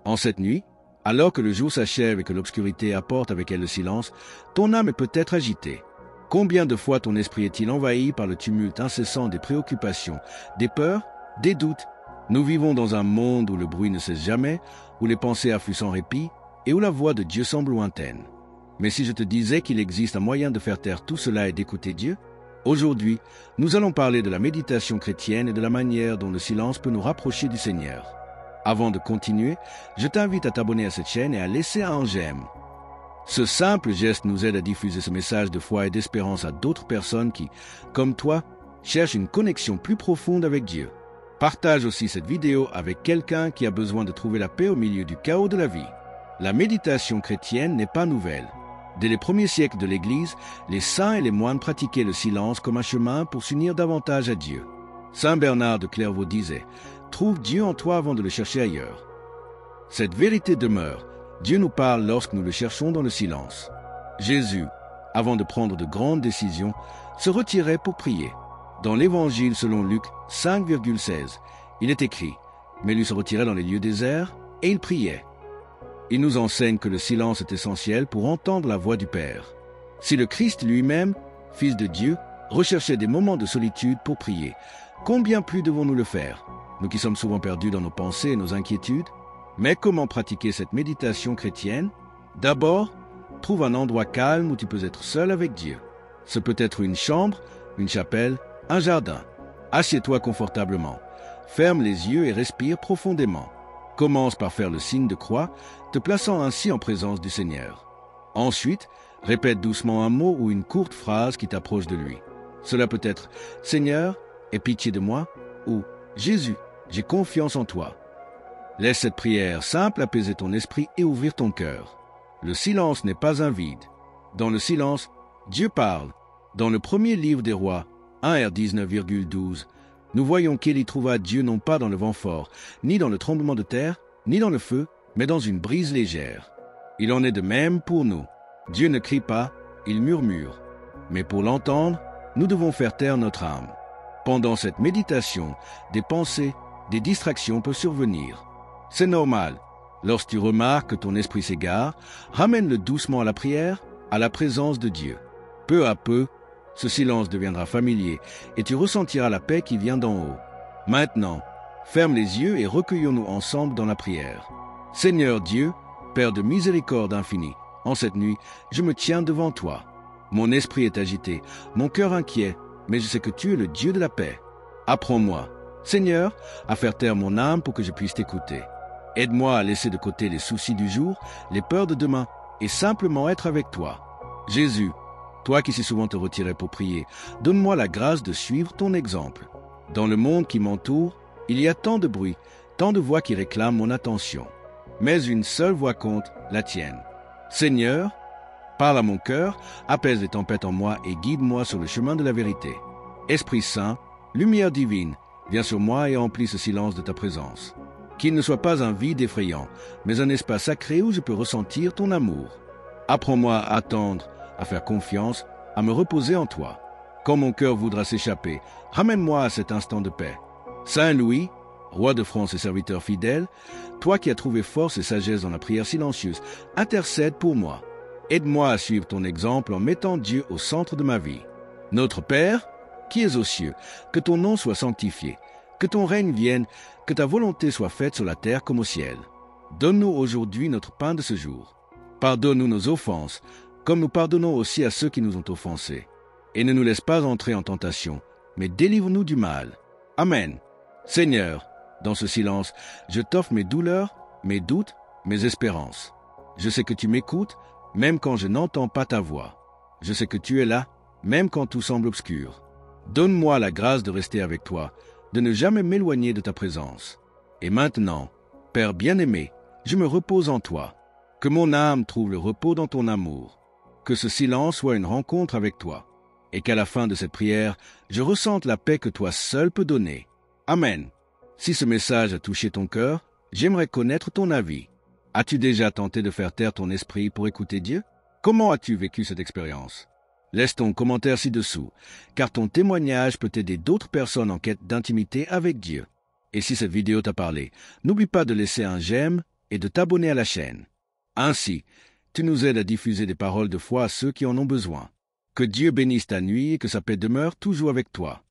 En cette nuit, alors que le jour s'achève et que l'obscurité apporte avec elle le silence, ton âme est peut-être agitée. Combien de fois ton esprit est-il envahi par le tumulte incessant des préoccupations, des peurs, des doutes? Nous vivons dans un monde où le bruit ne cesse jamais, où les pensées affluent sans répit et où la voix de Dieu semble lointaine. Mais si je te disais qu'il existe un moyen de faire taire tout cela et d'écouter Dieu, aujourd'hui, nous allons parler de la méditation chrétienne et de la manière dont le silence peut nous rapprocher du Seigneur. Avant de continuer, je t'invite à t'abonner à cette chaîne et à laisser un j'aime. Ce simple geste nous aide à diffuser ce message de foi et d'espérance à d'autres personnes qui, comme toi, cherchent une connexion plus profonde avec Dieu. Partage aussi cette vidéo avec quelqu'un qui a besoin de trouver la paix au milieu du chaos de la vie. La méditation chrétienne n'est pas nouvelle. Dès les premiers siècles de l'Église, les saints et les moines pratiquaient le silence comme un chemin pour s'unir davantage à Dieu. Saint Bernard de Clairvaux disait « Trouve Dieu en toi avant de le chercher ailleurs ». Cette vérité demeure. Dieu nous parle lorsque nous le cherchons dans le silence. Jésus, avant de prendre de grandes décisions, se retirait pour prier. Dans l'Évangile selon Luc 5,16, il est écrit « Mais lui se retirait dans les lieux déserts et il priait ». Il nous enseigne que le silence est essentiel pour entendre la voix du Père. Si le Christ lui-même, Fils de Dieu, recherchait des moments de solitude pour prier, combien plus devons-nous le faire, nous qui sommes souvent perdus dans nos pensées et nos inquiétudes? Mais comment pratiquer cette méditation chrétienne? D'abord, trouve un endroit calme où tu peux être seul avec Dieu. Ce peut être une chambre, une chapelle, un jardin. Assieds-toi confortablement. Ferme les yeux et respire profondément. Commence par faire le signe de croix, te plaçant ainsi en présence du Seigneur. Ensuite, répète doucement un mot ou une courte phrase qui t'approche de lui. Cela peut être « Seigneur, aie pitié de moi » ou « Jésus, j'ai confiance en toi ». Laisse cette prière simple apaiser ton esprit et ouvrir ton cœur. Le silence n'est pas un vide. Dans le silence, Dieu parle. Dans le premier livre des rois, 1 R 19,12, nous voyons qu'Élie trouva Dieu non pas dans le vent fort, ni dans le tremblement de terre, ni dans le feu, mais dans une brise légère. Il en est de même pour nous. Dieu ne crie pas, il murmure. Mais pour l'entendre, nous devons faire taire notre âme. Pendant cette méditation, des pensées, des distractions peuvent survenir. C'est normal. Lorsque tu remarques que ton esprit s'égare, ramène-le doucement à la prière, à la présence de Dieu. Peu à peu, ce silence deviendra familier et tu ressentiras la paix qui vient d'en haut. Maintenant, ferme les yeux et recueillons-nous ensemble dans la prière. Seigneur Dieu, Père de miséricorde infinie, en cette nuit, je me tiens devant toi. Mon esprit est agité, mon cœur inquiet, mais je sais que tu es le Dieu de la paix. Apprends-moi, Seigneur, à faire taire mon âme pour que je puisse t'écouter. Aide-moi à laisser de côté les soucis du jour, les peurs de demain, et simplement être avec toi. Jésus, toi qui si souvent te retirais pour prier, donne-moi la grâce de suivre ton exemple. Dans le monde qui m'entoure, il y a tant de bruit, tant de voix qui réclament mon attention. Mais une seule voix compte, la tienne. Seigneur, parle à mon cœur, apaise les tempêtes en moi et guide-moi sur le chemin de la vérité. Esprit Saint, lumière divine, viens sur moi et emplis ce silence de ta présence. Qu'il ne soit pas un vide effrayant, mais un espace sacré où je peux ressentir ton amour. Apprends-moi à attendre, à faire confiance, à me reposer en toi. Quand mon cœur voudra s'échapper, ramène-moi à cet instant de paix. Saint Louis, roi de France et serviteur fidèle, toi qui as trouvé force et sagesse dans la prière silencieuse, intercède pour moi. Aide-moi à suivre ton exemple en mettant Dieu au centre de ma vie. Notre Père, qui es aux cieux, que ton nom soit sanctifié, que ton règne vienne, que ta volonté soit faite sur la terre comme au ciel. Donne-nous aujourd'hui notre pain de ce jour. Pardonne-nous nos offenses, comme nous pardonnons aussi à ceux qui nous ont offensés. Et ne nous laisse pas entrer en tentation, mais délivre-nous du mal. Amen. Seigneur, dans ce silence, je t'offre mes douleurs, mes doutes, mes espérances. Je sais que tu m'écoutes, même quand je n'entends pas ta voix. Je sais que tu es là, même quand tout semble obscur. Donne-moi la grâce de rester avec toi, de ne jamais m'éloigner de ta présence. Et maintenant, Père bien-aimé, je me repose en toi. Que mon âme trouve le repos dans ton amour. Que ce silence soit une rencontre avec toi. Et qu'à la fin de cette prière, je ressente la paix que toi seul peux donner. Amen. Si ce message a touché ton cœur, j'aimerais connaître ton avis. As-tu déjà tenté de faire taire ton esprit pour écouter Dieu? Comment as-tu vécu cette expérience? Laisse ton commentaire ci-dessous, car ton témoignage peut aider d'autres personnes en quête d'intimité avec Dieu. Et si cette vidéo t'a parlé, n'oublie pas de laisser un j'aime et de t'abonner à la chaîne. Ainsi, tu nous aides à diffuser des paroles de foi à ceux qui en ont besoin. Que Dieu bénisse ta nuit et que sa paix demeure toujours avec toi.